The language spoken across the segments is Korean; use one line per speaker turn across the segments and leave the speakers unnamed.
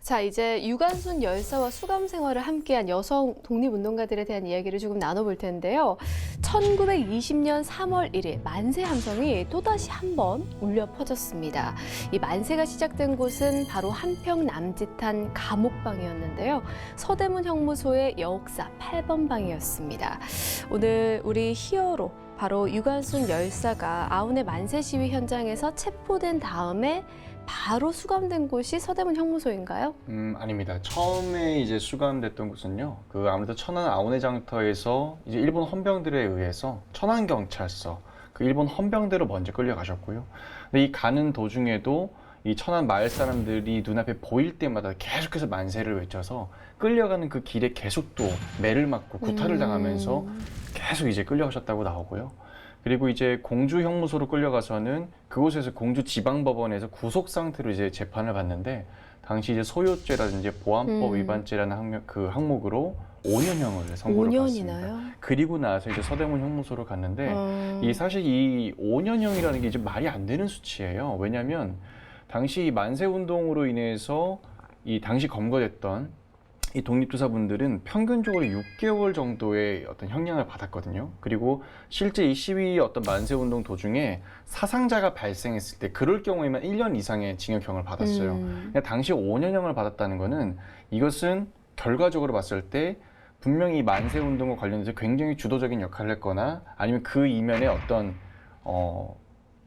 자, 이제 유관순 열사와 수감 생활을 함께한 여성 독립운동가들에 대한 이야기를 조금 나눠볼 텐데요. 1920년 3월 1일 만세 함성이 또다시 한번 울려 퍼졌습니다. 이 만세가 시작된 곳은 바로 한평 남짓한 감옥방이었는데요. 서대문 형무소의 역사 8번 방이었습니다. 오늘 우리 히어로 바로 유관순 열사가 아운의 만세 시위 현장에서 체포된 다음에 바로 수감된 곳이 서대문 형무소인가요?
아닙니다. 처음에 이제 수감됐던 곳은요. 아무래도 천안 아오네 장터에서 이제 일본 헌병들에 의해서 천안 경찰서, 일본 헌병대로 먼저 끌려가셨고요. 근데 이 가는 도중에도 이 천안 마을 사람들이 눈앞에 보일 때마다 계속해서 만세를 외쳐서 끌려가는 그 길에 계속 또 매를 맞고 구타를 당하면서 계속 이제 끌려가셨다고 나오고요. 그리고 이제 공주 형무소로 끌려가서는 그곳에서 공주 지방법원에서 구속 상태로 이제 재판을 받는데 당시 이제 소요죄라든지 보안법 위반죄라는 항목으로 5년형을 선고를 받습니다. 그리고 나서 이제 서대문 형무소로 갔는데 사실 이 5년형이라는 게 이제 말이 안 되는 수치예요. 왜냐하면 당시 만세 운동으로 인해서 이 당시 검거됐던 이 독립투사분들은 평균적으로 6개월 정도의 어떤 형량을 받았거든요. 그리고 실제 이 시위 어떤 만세운동 도중에 사상자가 발생했을 때 그럴 경우에만 1년 이상의 징역형을 받았어요. 당시 5년형을 받았다는 거는 이것은 결과적으로 봤을 때 분명히 만세운동과 관련해서 굉장히 주도적인 역할을 했거나 아니면 그 이면에 어떤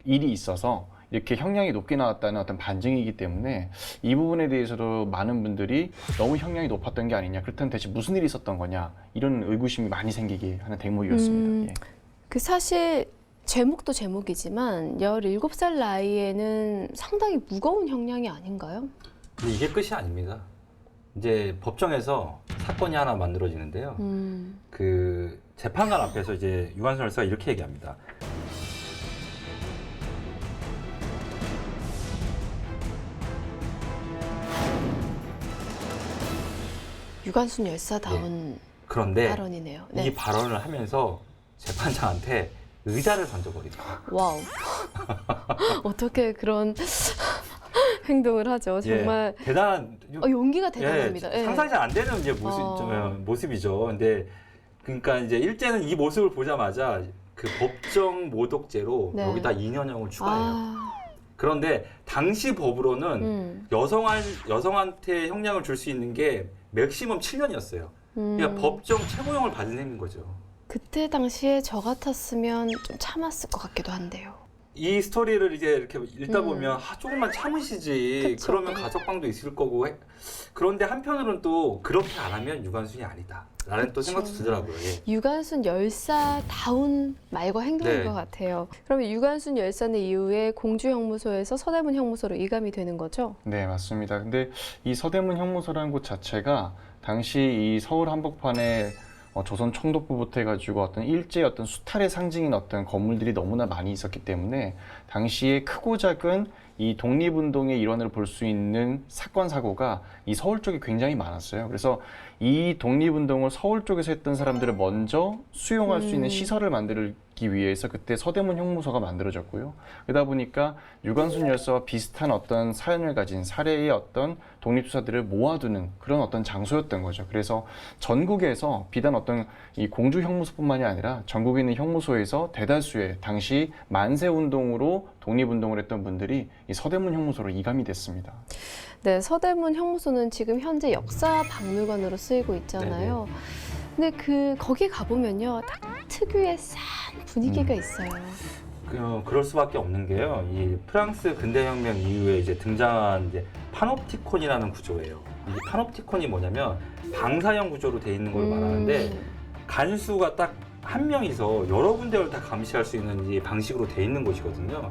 일이 있어서 이렇게 형량이 높게 나왔다는 어떤 반증이기 때문에 이 부분에 대해서도 많은 분들이 너무 형량이 높았던 게 아니냐, 그렇다면 대체 무슨 일이 있었던 거냐, 이런 의구심이 많이 생기게 하는 대목이었습니다. 예.
사실 제목도 제목이지만 17살 나이에는 상당히 무거운 형량이 아닌가요?
근데 이게 끝이 아닙니다. 이제 법정에서 사건이 하나 만들어지는데요. 그 재판관 앞에서 이제 유관순 열사가 이렇게 얘기합니다.
유관순 열사다운
그런데
발언이네요.
이 발언을 하면서 재판장한테 의자를 던져버립니다.
와우. 어떻게 그런 행동을 하죠? 정말
대단한
용기가 대단합니다.
상상이 잘 안 되는 이제 모습이죠. 근데 그러니까 이제 일제는 이 모습을 보자마자 그 법정 모독죄로 여기다 2년형을 추가해요. 그런데 당시 법으로는 여성한테 형량을 줄 수 있는 게 맥시멈 7년이었어요. 그러니까 법정 최고형을 받은 셈인 거죠.
그때 당시에 저 같았으면 좀 참았을 것 같기도 한데요.
이 스토리를 이제 이렇게 읽다 보면 조금만 참으시지.
그쵸.
그러면 가석방도 있을 거고. 그런데 한편으로는 또 그렇게 안 하면 유관순이 아니다 라는 또 생각도 들더라고요. 예.
유관순 열사다운 말과 행동인 것 같아요. 그러면 유관순 열사는 이후에 공주 형무소에서 서대문 형무소로 이감이 되는 거죠?
네, 맞습니다. 근데 이 서대문 형무소라는 곳 자체가 당시 이 서울 한복판에 조선 총독부부터 해가지고 어떤 일제의 어떤 수탈의 상징인 어떤 건물들이 너무나 많이 있었기 때문에 당시에 크고 작은 이 독립운동의 일환을 볼 수 있는 사건 사고가 이 서울 쪽에 굉장히 많았어요. 그래서 이 독립운동을 서울 쪽에서 했던 사람들을 먼저 수용할 수 있는 시설을 만들기 위해서 그때 서대문 형무소가 만들어졌고요. 그러다 보니까 유관순 열사와 비슷한 어떤 사연을 가진 사례의 어떤 독립투사들을 모아두는 그런 어떤 장소였던 거죠. 그래서 전국에서 비단 어떤 이 공주 형무소뿐만이 아니라 전국에 있는 형무소에서 대다수의 당시 만세운동으로 독립운동을 했던 분들이 이 서대문 형무소로 이감이 됐습니다.
네, 서대문 형무소는 지금 현재 역사박물관으로 쓰이고 있잖아요. 근데 거기 가보면요, 딱 특유의 싼 분위기가 있어요.
그럴 수밖에 없는 게요. 이 프랑스 근대혁명 이후에 이제 등장한 이제 파놉티콘이라는 구조예요. 이 파놉티콘이 뭐냐면 방사형 구조로 돼 있는 걸 말하는데 간수가 딱 한 명이서 여러 군데를 다 감시할 수 있는 이 방식으로 돼 있는 곳이거든요.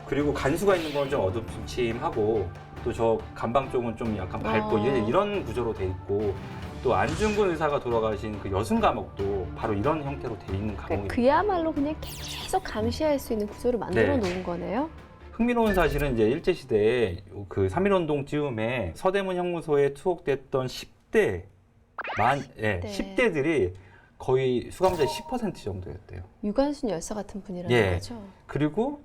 그리고 간수가 있는 건 좀 어두침침하고 또 저 간방 쪽은 좀 약간 밝고 이런 구조로 돼 있고 또 안중근 의사가 돌아가신 그 여순 감옥도 바로 이런 형태로 돼 있는 감옥입니다.
그야말로 그냥 계속 감시할 수 있는 구조를 만들어 놓은 거네요.
흥미로운 사실은 이제 일제시대에 그 3.1운동 즈음에 서대문 형무소에 투옥됐던 10대들이 거의 수감자의 10% 정도였대요.
유관순 열사 같은 분이라는 거죠?
그리고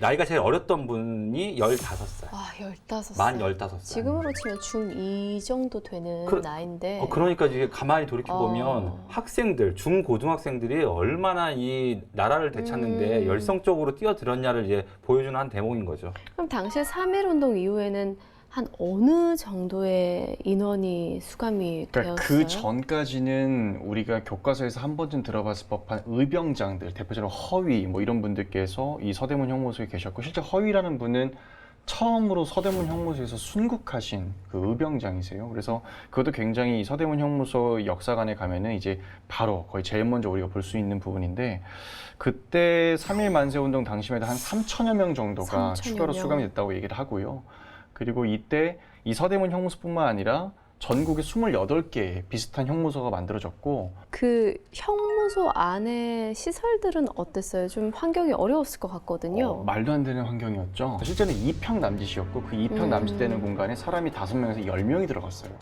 나이가 제일 어렸던 분이 15살.
와, 15살.
만 15살.
지금으로 치면 중2 정도 되는 나이인데.
그러니까 이게 가만히 돌이켜보면
어.
학생들, 중고등학생들이 얼마나 이 나라를 되찾는데 열성적으로 뛰어들었냐를 이제 보여주는 한 대목인 거죠.
그럼 당시에 3.1운동 이후에는 한 어느 정도의 인원이 수감이
그러니까
되었어요?
그 전까지는 우리가 교과서에서 한 번쯤 들어봤을 법한 의병장들, 대표적으로 허위 뭐 이런 분들께서 이 서대문 형무소에 계셨고, 실제 허위라는 분은 처음으로 서대문 형무소에서 순국하신 그 의병장이세요. 그래서 그것도 굉장히 이 서대문 형무소 역사관에 가면은 이제 바로 거의 제일 먼저 우리가 볼 수 있는 부분인데, 그때 3.1 만세운동 당시에도 한 3천여 명 정도가
3천여
추가로
명.
수감이 됐다고 얘기를 하고요. 그리고 이때 이 서대문 형무소뿐만 아니라 전국에 28개의 비슷한 형무소가 만들어졌고,
그 형무소 안에 시설들은 어땠어요? 좀 환경이 어려웠을 것 같거든요.
말도 안 되는 환경이었죠. 실제는 2평 남짓이었고, 그 2평 남짓되는 공간에 사람이 5명에서 10명이 들어갔어요.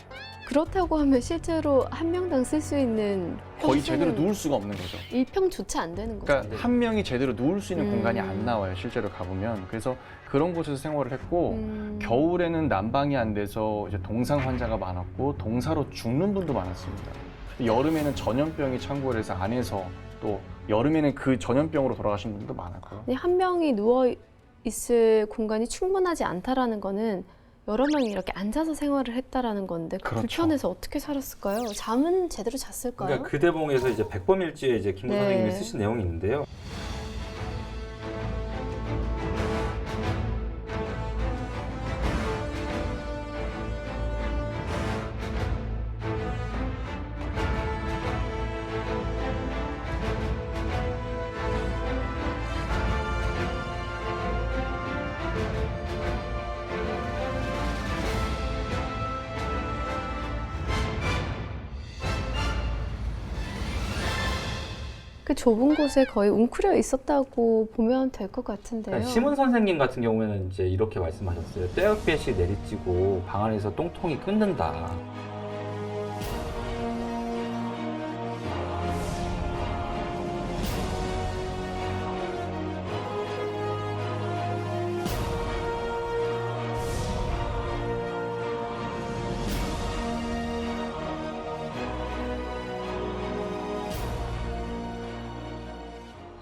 그렇다고 하면 실제로 한 명당 쓸 수 있는
거의
평수는
제대로 누울 수가 없는 거죠.
1평조차 안 되는 거죠.
그러니까 한 명이 제대로 누울 수 있는 공간이
음.
안 나와요, 실제로 가보면. 그래서 그런 곳에서 생활을 했고,
음.
겨울에는 난방이 안 돼서 이제 동상 환자가 많았고, 동사로 죽는 분도 많았습니다. 여름에는 전염병이 창궐을 해서 안에서, 또 여름에는 그 전염병으로 돌아가신 분들도 많았고요.
근데 한 명이 누워 있을 공간이 충분하지 않다라는 거는 여러 명이 이렇게 앉아서 생활을 했다라는 건데
그렇죠.
불편해서 어떻게 살았을까요? 잠은 제대로 잤을까요?
그러니까 그 대목에서 이제 백범일지에 이제 김구
네.
선생님이 쓰신 내용이 있는데요.
그 좁은 곳에 거의 웅크려 있었다고 보면 될 것 같은데요.
그러니까 심은 선생님 같은 경우에는 이제 이렇게 말씀하셨어요. 떼역볕이 내리쬐고 방 안에서 똥통이 끓는다.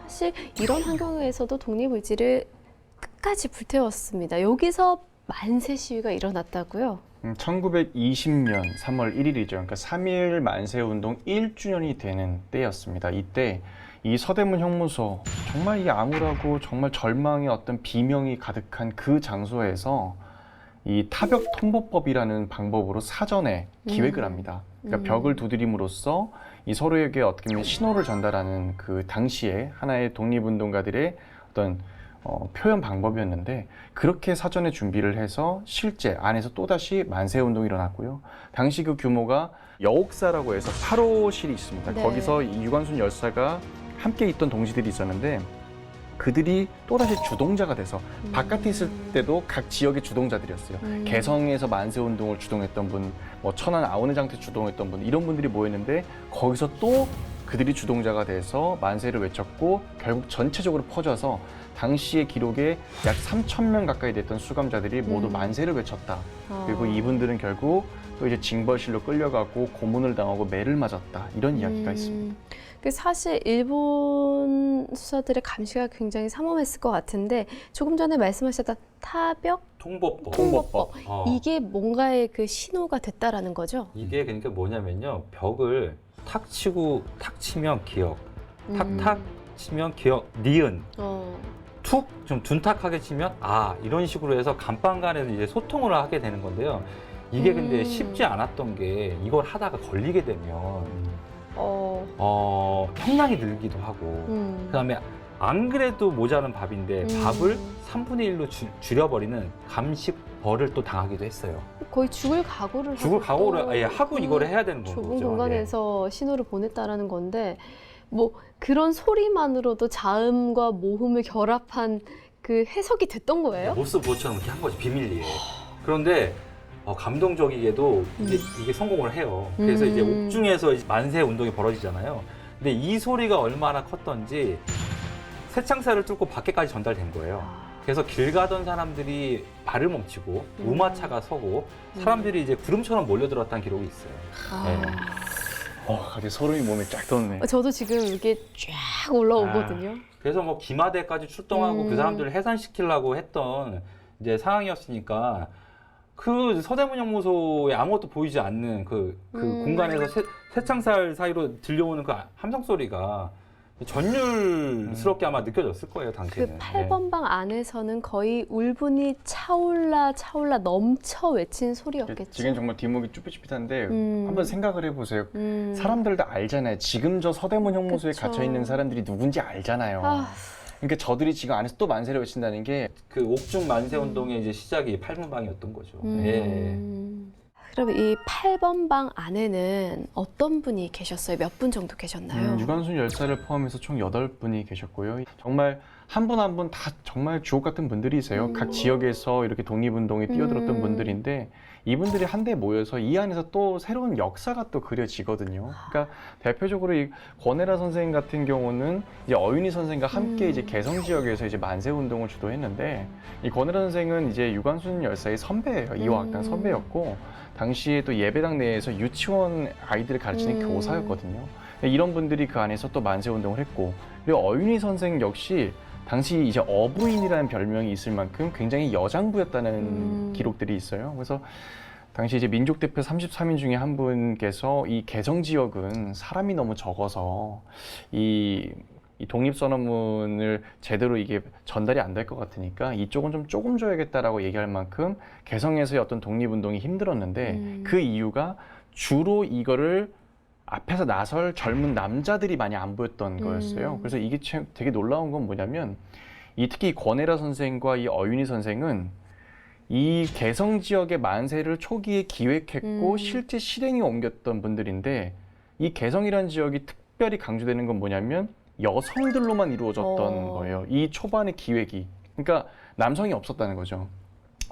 사실 이런 환경에서도 독립의지를 끝까지 불태웠습니다. 여기서 만세 시위가 일어났다고요?
1920년 3월 1일이죠. 그러니까 3.1 만세운동 1주년이 되는 때였습니다. 이때 이 서대문 형무소, 정말 이 암울하고 정말 절망의 어떤 비명이 가득한 그 장소에서 이 타벽 통보법이라는 방법으로 사전에 기획을 합니다. 그러니까 벽을 두드림으로써 이 서로에게 어떻게 보면 신호를 전달하는 그 당시에 하나의 독립운동가들의 어떤 표현 방법이었는데, 그렇게 사전에 준비를 해서 실제 안에서 또다시 만세운동이 일어났고요. 당시 그 규모가 여옥사라고 해서 8호실이 있습니다.
네.
거기서 이 유관순 열사가 함께 있던 동지들이 있었는데, 그들이 또다시 주동자가 돼서 바깥에 있을 때도 각 지역의 주동자들이었어요. 개성에서 만세운동을 주동했던 분, 뭐 천안 아우네장터 주동했던 분, 이런 분들이 모였는데 거기서 또 그들이 주동자가 돼서 만세를 외쳤고, 결국 전체적으로 퍼져서 당시의 기록에 약 3,000명 가까이 됐던 수감자들이 모두 만세를 외쳤다. 그리고 이분들은 결국 또 이제 징벌실로 끌려가고 고문을 당하고 매를 맞았다. 이런 이야기가 있습니다.
그 사실 일본 수사들의 감시가 굉장히 삼엄했을 것 같은데, 조금 전에 말씀하셨던 타벽
통보법.
통보법.
이게 뭔가의 그 신호가 됐다라는 거죠?
이게 그러니까 뭐냐면요. 벽을 탁 치고 탁 치면 기억, 탁탁 치면 기억, 니은, 툭 좀 둔탁하게 치면 아, 이런 식으로 해서 감방 간에서 이제 소통을 하게 되는 건데요. 이게 근데 쉽지 않았던 게, 이걸 하다가 걸리게 되면 형량이 늘기도 하고, 그다음에 안 그래도 모자란 밥인데 밥을 3분의 1로 줄여버리는 감식벌을 또 당하기도 했어요.
거의 죽을 각오를
죽을
하고
각오를
또
하고 이거를 해야 되는 거죠.
좁은 공간에서 신호를 보냈다라는 건데, 뭐 그런 소리만으로도 자음과 모음을 결합한 그 해석이 됐던 거예요?
모스 부호처럼 이렇게 한 거지, 비밀리에. 그런데 감동적이게도 이게 성공을 해요. 그래서 이제 옥중에서 만세 운동이 벌어지잖아요. 근데 이 소리가 얼마나 컸던지 새창살을 뚫고 밖에까지 전달된 거예요. 그래서 길 가던 사람들이 발을 멈추고 우마차가 서고 사람들이 이제 구름처럼 몰려들었다는 기록이 있어요. 네.
갑자기 소름이 몸에 쫙 돋네.
저도 지금 이게 쫙 올라오거든요.
그래서 뭐 기마대까지 출동하고 그 사람들을 해산시키려고 했던 이제 상황이었으니까 그 서대문 연못소에 아무것도 보이지 않는 그 공간에서 새창살 사이로 들려오는 그 함성 소리가 전율스럽게 아마 느껴졌을 거예요,
그
당시에는.
8번 방 안에서는 거의 울분이 차올라 넘쳐 외친 소리였겠죠.
지금 정말 뒷목이 쭈삣쭈삣한데 한번 생각을 해보세요.
음.
사람들 다 알잖아요. 지금 저 서대문 형무소에
그쵸.
갇혀 있는 사람들이 누군지 알잖아요. 그러니까 저들이 지금 안에서 또 만세를 외친다는 게
그 옥중 만세 운동의 이제 시작이 8번 방이었던 거죠. 예.
그럼 이 8번 방 안에는 어떤 분이 계셨어요? 몇 분 정도 계셨나요?
유관순 열사를 포함해서 총 8분이 계셨고요. 정말 한 분 한 분 다 정말 주옥 같은 분들이세요. 각 지역에서 이렇게 독립운동에 뛰어들었던 분들인데 이분들이 한데 모여서 이 안에서 또 새로운 역사가 또 그려지거든요. 그러니까 대표적으로 이 권혜라 선생 같은 경우는 이제 어윤희 선생과 함께 이제 개성 지역에서 이제 만세 운동을 주도했는데 이 권혜라 선생은 이제 유관순 열사의 선배예요. 이화학당 선배였고 당시에 또 예배당 내에서 유치원 아이들을 가르치는 교사였거든요. 이런 분들이 그 안에서 또 만세 운동을 했고 그리고 어윤희 선생 역시 당시 이제 어부인이라는 별명이 있을 만큼 굉장히 여장부였다는 기록들이 있어요. 그래서 당시 이제 민족 대표 33인 중에 한 분께서 이 개성 지역은 사람이 너무 적어서 이 독립선언문을 제대로 이게 전달이 안 될 것 같으니까 이쪽은 좀 조금 줘야겠다라고 얘기할 만큼 개성에서의 어떤 독립운동이 힘들었는데 그 이유가 주로 이거를 앞에서 나설 젊은 남자들이 많이 안 보였던 거였어요. 그래서 이게 되게 놀라운 건 뭐냐면 특히 이 권혜라 선생과 이 어윤희 선생은 이 개성 지역의 만세를 초기에 기획했고 실제 실행에 옮겼던 분들인데 이 개성이라는 지역이 특별히 강조되는 건 뭐냐면 여성들로만 이루어졌던 거예요. 이 초반의 기획이. 그러니까 남성이 없었다는 거죠.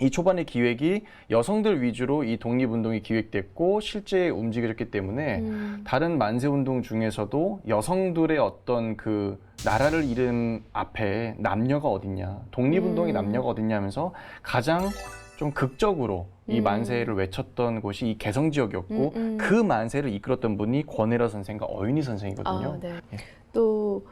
이 초반의 기획이 여성들 위주로 이 독립운동이 기획됐고 실제 움직여졌기 때문에 다른 만세운동 중에서도 여성들의 어떤 그 나라를 잃은 앞에 남녀가 어딨냐, 독립운동의 남녀가 어딨냐 하면서 가장 좀 극적으로 이 만세를 외쳤던 곳이 이 개성 지역이었고 그 만세를 이끌었던 분이 권혜라 선생과 어윤희 선생이거든요.
네. 또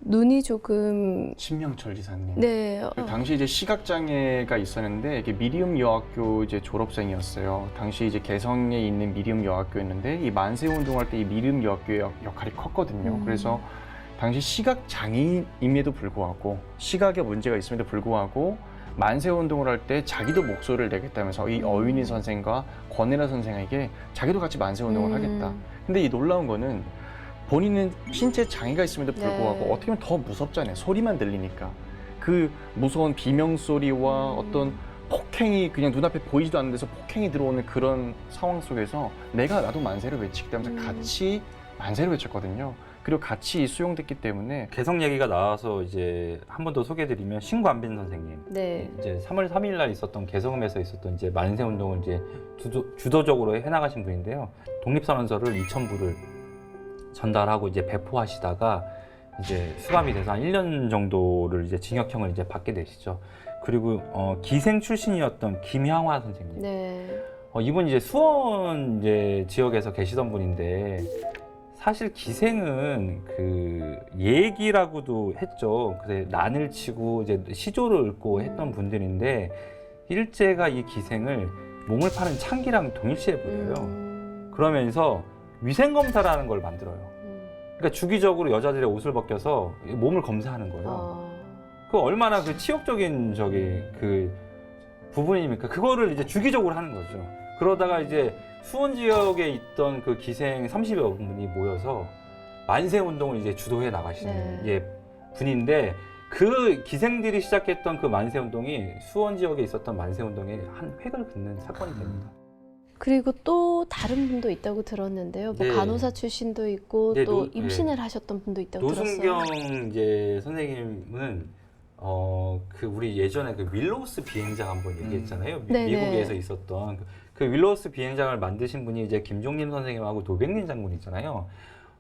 눈이 조금
신명철 지사님.
네.
그 당시 이제 시각 장애가 있었는데 이게 미리움 여학교 이제 졸업생이었어요. 당시 이제 개성에 있는 미리움 여학교였는데 이 만세 운동할 때 이 미리움 여학교의 역할이 컸거든요. 그래서 당시 시각 장애인임에도 불구하고 시각에 문제가 있음에도 불구하고 만세 운동을 할 때 자기도 목소리를 내겠다면서 이 어윤희 선생과 권혜라 선생에게 자기도 같이 만세 운동을 하겠다. 근데 이 놀라운 거는 본인은 신체 장애가 있음에도 불구하고 어떻게 보면 더 무섭잖아요. 소리만 들리니까. 그 무서운 비명소리와 어떤 폭행이 그냥 눈앞에 보이지도 않는 데서 폭행이 들어오는 그런 상황 속에서 나도 만세를 외치겠다면서 같이 만세를 외쳤거든요. 그리고 같이 수용됐기 때문에
개성 얘기가 나와서 이제 한 번 더 소개해드리면 신관빈 선생님.
네.
이제 3월 3일 날 있었던 개성음에서 있었던 이제 만세 운동을 이제 주도적으로 해나가신 분인데요. 독립선언서를 2,000부를 전달하고 이제 배포하시다가 이제 수감이 돼서 한 1년 정도를 이제 징역형을 이제 받게 되시죠. 그리고 기생 출신이었던 김향화 선생님.
네.
이분 이제 수원 이제 지역에서 계시던 분인데 사실 기생은 그 예기라고도 했죠. 그래서 난을 치고 이제 시조를 읊고 했던 분들인데 일제가 이 기생을 몸을 파는 창기랑 동일시해 보여요. 그러면서 위생검사라는 걸 만들어요. 그러니까 주기적으로 여자들의 옷을 벗겨서 몸을 검사하는 거예요. 그 얼마나 그 치욕적인 그 부분입니까? 그거를 이제 주기적으로 하는 거죠. 그러다가 이제 수원 지역에 있던 그 기생 30여 분이 모여서 만세 운동을 이제 주도해 나가시는 분인데 그 기생들이 시작했던 그 만세 운동이 수원 지역에 있었던 만세 운동에 한 획을 긋는 사건이 됩니다.
그리고 또 다른 분도 있다고 들었는데요. 뭐 간호사 출신도 있고 또 임신을 하셨던 분도 있다고 들었어요.
노순경 이제 선생님은 그 우리 예전에 그 윌로우스 비행장 한번 얘기했잖아요. 미국에서 있었던 그 윌로우스 비행장을 만드신 분이 이제 김종림 선생님하고 노백린 장군 있잖아요.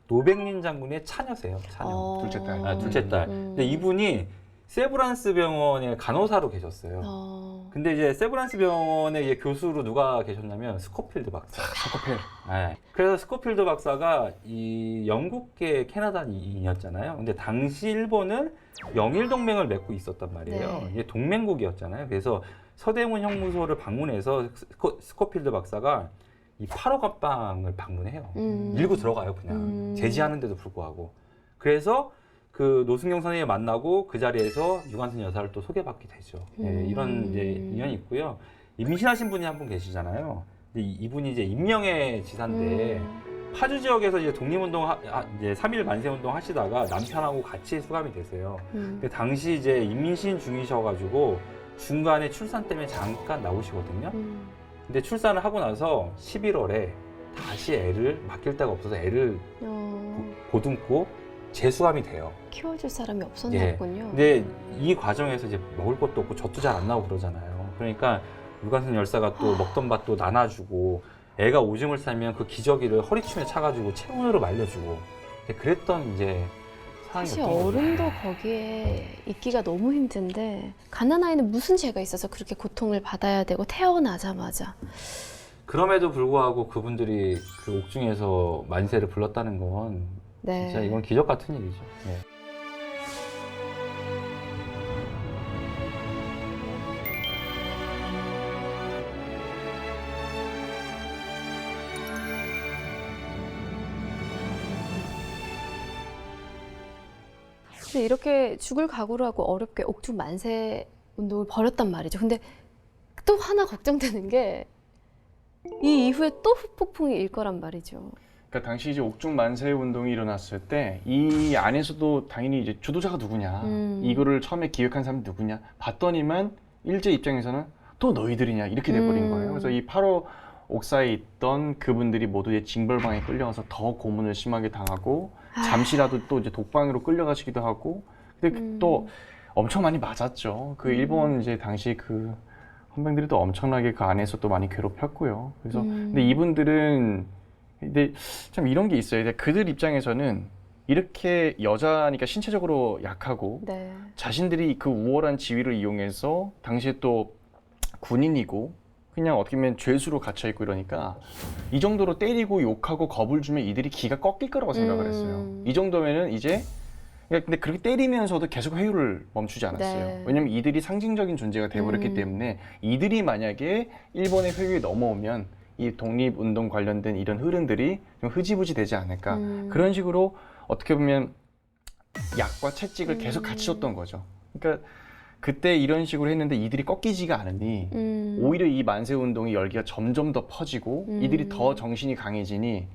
노백린 장군의 차녀세요. 차녀.
둘째 딸.
아, 둘째 딸. 근데 이분이 세브란스 병원의 간호사로 계셨어요. 근데 이제 세브란스 병원의 이제 교수로 누가 계셨냐면 스코필드 박사.
스코필.
네. 그래서 스코필드 박사가 이 영국계 캐나다인이었잖아요. 근데 당시 일본은 영일 동맹을 맺고 있었단 말이에요.
네.
이게 동맹국이었잖아요. 그래서 서대문 형무소를 방문해서 스코필드 박사가 이 8호 감방을 방문해요. 밀고 들어가요, 그냥. 제지하는데도 불구하고. 그래서 그 노승경 선생님을 만나고 그 자리에서 유관순 여사를 또 소개받게 되죠. 네, 이런 이제 인연이 있고요. 임신하신 분이 한 분 계시잖아요. 근데 이분이 이제 임명의 지사인데 파주 지역에서 이제 독립운동 이제 3.1 만세운동 하시다가 남편하고 같이 수감이 되세요. 근데 당시 이제 임신 중이셔가지고 중간에 출산 때문에 잠깐 나오시거든요. 근데 출산을 하고 나서 11월에 다시 애를 맡길 데가 없어서 애를 보듬고 재수감이 돼요.
키워줄 사람이 없었나 보군요.
근데 이 과정에서 이제 먹을 것도 없고 젖도 잘 안 나오고 그러잖아요. 그러니까 유관순 열사가 또 먹던 밥도 나눠주고 애가 오줌을 싸면 그 기저귀를 허리춤에 차가지고 체온으로 말려주고 그랬던 이제
사실
상황이었던 거죠.
어른도 거기에 있기가 너무 힘든데 가난아이는 무슨 죄가 있어서 그렇게 고통을 받아야 되고 태어나자마자
그럼에도 불구하고 그분들이 그 옥중에서 만세를 불렀다는 건
네.
진짜 이건 기적 같은 일이죠. 네.
근데 이렇게 죽을 각오로 하고 어렵게 옥중 만세 운동을 벌였단 말이죠. 근데 또 하나 걱정되는 게 이 이후에 또 후폭풍이 일 거란 말이죠.
그러니까 당시 이제 옥중 만세 운동이 일어났을 때 이 안에서도 당연히 이제 주도자가 누구냐, 이거를 처음에 기획한 사람이 누구냐 봤더니만 일제 입장에서는 또 너희들이냐 이렇게 돼버린 거예요. 그래서 이 8호 옥사에 있던 그분들이 모두 이제 징벌방에 끌려가서 더 고문을 심하게 당하고 잠시라도 또 이제 독방으로 끌려가시기도 하고, 근데 또 엄청 많이 맞았죠. 그 일본 이제 당시 그 헌병들이 또 엄청나게 그 안에서 또 많이 괴롭혔고요. 그래서 근데 이분들은 근데 참 이런 게 있어요. 그들 입장에서는 이렇게 여자니까 신체적으로 약하고
네.
자신들이 그 우월한 지위를 이용해서 당시에 또 군인이고 그냥 어떻게 보면 죄수로 갇혀 있고 이러니까 이 정도로 때리고 욕하고 겁을 주면 이들이 기가 꺾일 거라고 생각을 했어요. 이 정도면은 이제 근데 그렇게 때리면서도 계속 회유를 멈추지 않았어요.
네.
왜냐면 이들이 상징적인 존재가 돼버렸기 때문에 이들이 만약에 일본의 회유에 넘어오면 이 독립운동 관련된 이런 흐름들이 좀 흐지부지 되지 않을까. 그런 식으로 어떻게 보면 약과 채찍을 계속 같이 줬던 거죠. 그러니까 그때 이런 식으로 했는데 이들이 꺾이지가 않으니 오히려 이 만세운동의 열기가 점점 더 퍼지고 이들이 더 정신이 강해지니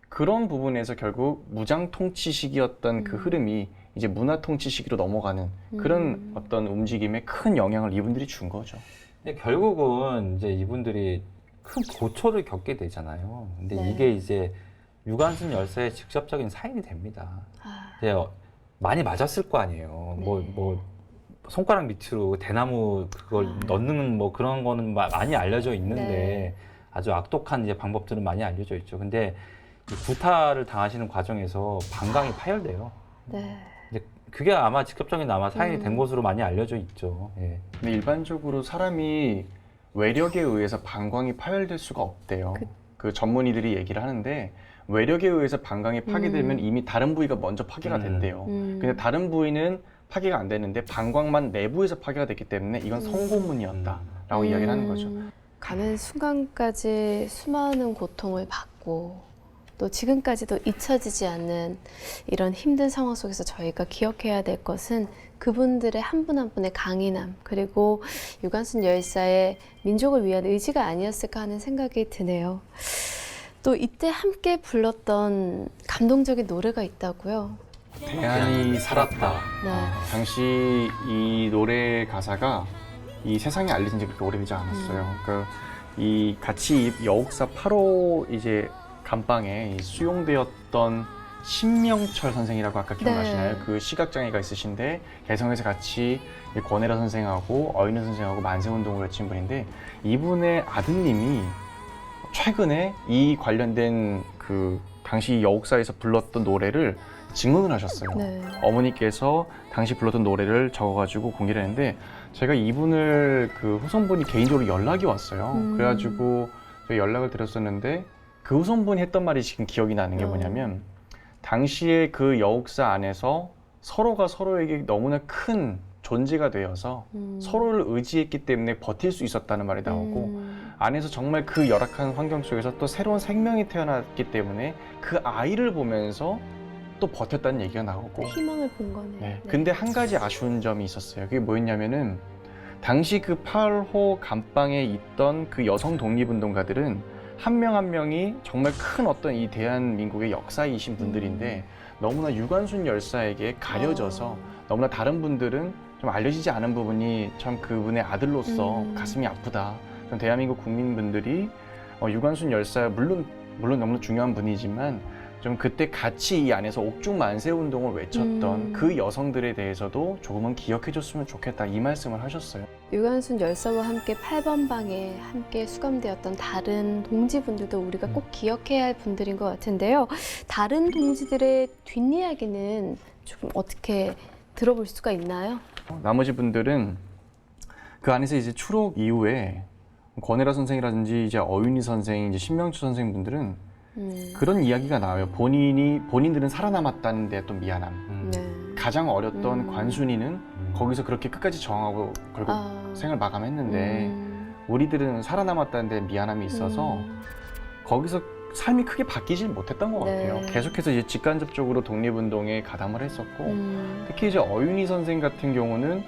그런 부분에서 결국 무장통치 시기였던 그 흐름이 이제 문화통치 시기로 넘어가는 그런 어떤 움직임에 큰 영향을 이분들이 준 거죠.
근데 결국은 이제 이분들이 큰 고초를 겪게 되잖아요. 근데
네.
이게 이제 유관순 열사의 직접적인 사인이 됩니다. 이제 많이 맞았을 거 아니에요.
네.
뭐 손가락 밑으로 대나무 그걸 넣는 뭐 그런 거는 많이 알려져 있는데
네.
아주 악독한 이제 방법들은 많이 알려져 있죠. 근데 이 구타를 당하시는 과정에서 방광이 파열돼요.
네.
이제 그게 아마 직접적인 아마 사인이 된 것으로 많이 알려져 있죠. 예.
근데 일반적으로 사람이 외력에 의해서 방광이 파열될 수가 없대요. 그 전문의들이 얘기를 하는데 외력에 의해서 방광이 파괴되면 이미 다른 부위가 먼저 파괴가 된대요. 근데 다른 부위는 파괴가 안 되는데 방광만 내부에서 파괴가 됐기 때문에 이건 성고문이었다라고 이야기를 하는 거죠.
가는 순간까지 수많은 고통을 받고 또 지금까지도 잊혀지지 않는 이런 힘든 상황 속에서 저희가 기억해야 될 것은 그분들의 한 분 한 분의 강인함, 그리고 유관순 열사의 민족을 위한 의지가 아니었을까 하는 생각이 드네요. 또 이때 함께 불렀던 감동적인 노래가 있다고요?
대안이 살았다.
네.
당시 이 노래 가사가 이 세상에 알려진 지 그렇게 오래되지 않았어요. 그러니까 이 같이 여옥사 8호 이제 감방에 수용되었던 신명철 선생이라고 아까 기억나시나요?
네.
그 시각장애가 있으신데 개성에서 같이 권혜라 선생하고 어인우 선생하고 만세운동을 외친 분인데 이분의 아드님이 최근에 이 관련된 그 그 당시 여옥사에서 불렀던 노래를 증언을 하셨어요.
네.
어머니께서 당시 불렀던 노래를 적어가지고 공개를 했는데 제가 이분을 그 후손분이 개인적으로 연락이 왔어요. 그래가지고 제가 연락을 드렸었는데 그 후손분이 했던 말이 지금 기억이 나는 게 뭐냐면 당시에 그 여옥사 안에서 서로가 서로에게 너무나 큰 존재가 되어서 서로를 의지했기 때문에 버틸 수 있었다는 말이 나오고 안에서 정말 그 열악한 환경 속에서 또 새로운 생명이 태어났기 때문에 그 아이를 보면서 또 버텼다는 얘기가 나오고
희망을 본 거네요.
네. 근데 한 가지 아쉬운 점이 있었어요. 그게 뭐였냐면은 당시 그 8호 감방에 있던 그 여성 독립운동가들은 한 명 한 명이 정말 큰 어떤 이 대한민국의 역사이신 분들인데 너무나 유관순 열사에게 가려져서 너무나 다른 분들은 좀 알려지지 않은 부분이 참 그분의 아들로서 가슴이 아프다. 좀 대한민국 국민분들이 유관순 열사 물론 너무나 중요한 분이지만 좀 그때 같이 이 안에서 옥중 만세 운동을 외쳤던 그 여성들에 대해서도 조금은 기억해줬으면 좋겠다 이 말씀을 하셨어요.
유관순 열사와 함께 8번 방에 함께 수감되었던 다른 동지분들도 우리가 꼭 기억해야 할 분들인 것 같은데요. 다른 동지들의 뒷이야기는 조금 어떻게 들어볼 수가 있나요?
나머지 분들은 그 안에서 이제 추록 이후에 권혜라 선생이라든지 이제 어윤희 선생, 이제 신명주 선생 분들은 그런 이야기가 나와요. 본인들은 살아남았다는 데 또 미안함.
네.
가장 어렸던 관순이는 거기서 그렇게 끝까지 저항하고 결국 생을 마감했는데 우리들은 살아남았다는 데 미안함이 있어서 거기서 삶이 크게 바뀌질 못했던 것
네.
같아요. 계속해서 이제 직간접적으로 독립운동에 가담을 했었고 특히 이제 어윤희 선생 같은 경우는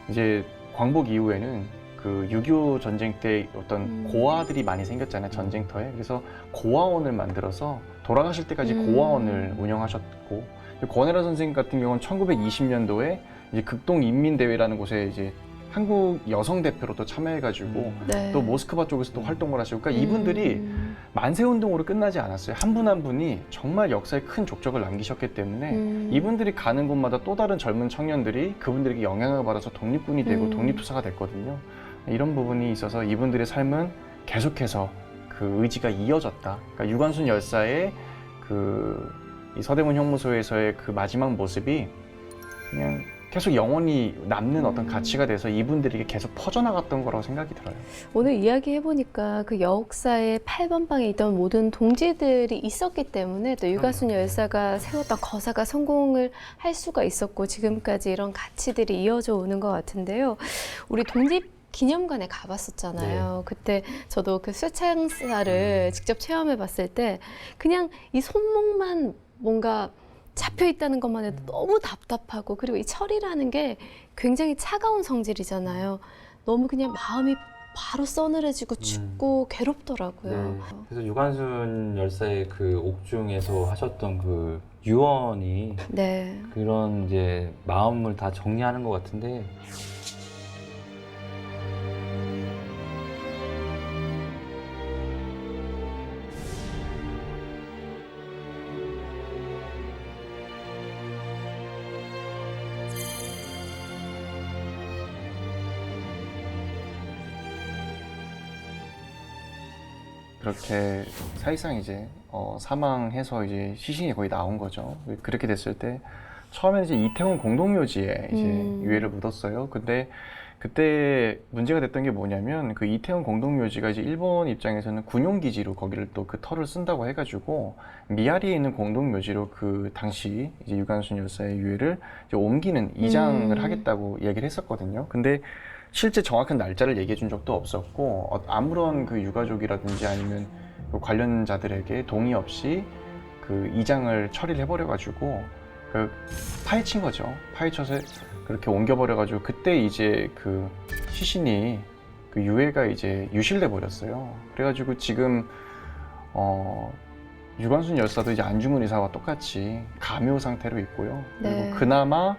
이제 광복 이후에는 그 6.25 전쟁 때 어떤 고아들이 많이 생겼잖아요, 전쟁터에. 그래서 고아원을 만들어서 돌아가실 때까지 고아원을 운영하셨고, 권혜라 선생님 같은 경우는 1920년도에 이제 극동인민대회라는 곳에 이제 한국 여성 대표로 또 참여해가지고
네.
또 모스크바 쪽에서 또 활동을 하시고, 그러니까 이분들이 만세운동으로 끝나지 않았어요. 한 분 한 분이 정말 역사에 큰 족적을 남기셨기 때문에 이분들이 가는 곳마다 또 다른 젊은 청년들이 그분들에게 영향을 받아서 독립군이 되고 독립투사가 됐거든요. 이런 부분이 있어서 이분들의 삶은 계속해서 그 의지가 이어졌다. 그러니까 유관순 열사의 이 서대문 형무소에서의 그 마지막 모습이 그냥 계속 영원히 남는 어떤 가치가 돼서 이분들에게 계속 퍼져나갔던 거라고 생각이 들어요.
오늘 이야기해보니까 그 여옥사의 8번 방에 있던 모든 동지들이 있었기 때문에 또 유관순 열사가 세웠던 거사가 성공을 할 수가 있었고 지금까지 이런 가치들이 이어져 오는 것 같은데요. 우리 독립기념관에 가봤었잖아요.
네.
그때 저도 그 쇠창살을 직접 체험해봤을 때 그냥 이 손목만 뭔가 잡혀 있다는 것만 해도 너무 답답하고, 그리고 이 철이라는 게 굉장히 차가운 성질이잖아요. 너무 그냥 마음이 바로 서늘해지고 춥고 괴롭더라고요.
네. 그래서 유관순 열사의 그 옥중에서 하셨던 그 유언이
네.
그런 이제 마음을 다 정리하는 것 같은데,
그렇게 사실상 이제 사망해서 이제 시신이 거의 나온 거죠. 그렇게 됐을 때 처음에는 이제 이태원 공동묘지에 이제 유해를 묻었어요. 근데 그때 문제가 됐던 게 뭐냐면 그 이태원 공동묘지가 이제 일본 입장에서는 군용기지로 거기를 또 그 터를 쓴다고 해가지고 미야리에 있는 공동묘지로 그 당시 이제 유관순 열사의 유해를 이제 옮기는 이장을 하겠다고 얘기를 했었거든요. 근데 실제 정확한 날짜를 얘기해 준 적도 없었고 아무런 그 유가족이라든지 아니면 그 관련자들에게 동의 없이 그 이장을 처리를 해버려가지고 그 파헤친 거죠. 파헤쳐서 그렇게 옮겨버려가지고 그때 이제 그 시신이 그 유해가 이제 유실돼 버렸어요. 그래가지고 지금 유관순 열사도 이제 안중근 의사와 똑같이 감효 상태로 있고요. 그리고
네.
그나마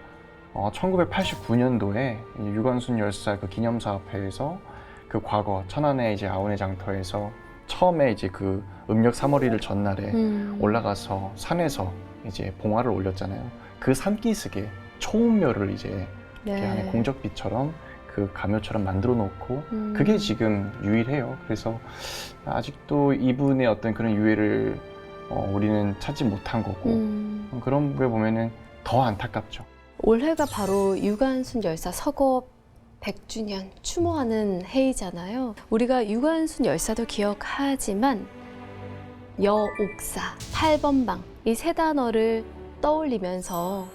1989년도에 유관순 열사 그 기념사업회에서 그 과거 천안의 이제 아우네 장터에서 처음에 이제 그 음력 3월 1일 전날에 올라가서 산에서 이제 봉화를 올렸잖아요. 그 산기슭에 초음묘를 이제 이렇게 안에 공적빛처럼 그 가묘처럼 만들어 놓고 그게 지금 유일해요. 그래서 아직도 이분의 어떤 그런 유해를 우리는 찾지 못한 거고 그런 걸 보면은 더 안타깝죠.
올해가 바로 유관순 열사 서거 100주년 추모하는 해이잖아요. 우리가 유관순 열사도 기억하지만 여옥사, 8번방 이 세 단어를 떠올리면서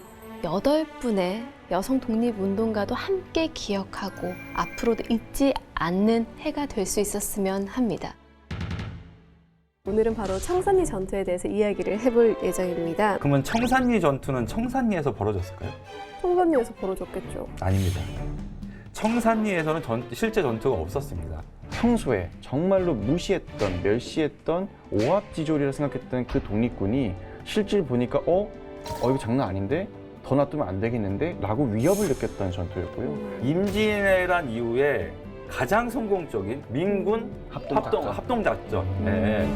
8분의 여성 독립운동가도 함께 기억하고 앞으로도 잊지 않는 해가 될 수 있었으면 합니다. 오늘은 바로 청산리 전투에 대해서 이야기를 해볼 예정입니다.
그러면 청산리 전투는 청산리에서 벌어졌을까요?
청산리에서 벌어졌겠죠.
아닙니다. 청산리에서는 실제 전투가 없었습니다.
평소에 정말로 무시했던, 멸시했던 오합지졸이라 생각했던 그 독립군이 실질 보니까 이거 장난 아닌데? 더 놔두면 안 되겠는데? 라고 위협을 느꼈던 전투였고요.
임진왜란 이후에 가장 성공적인 민군 합동작전. 네.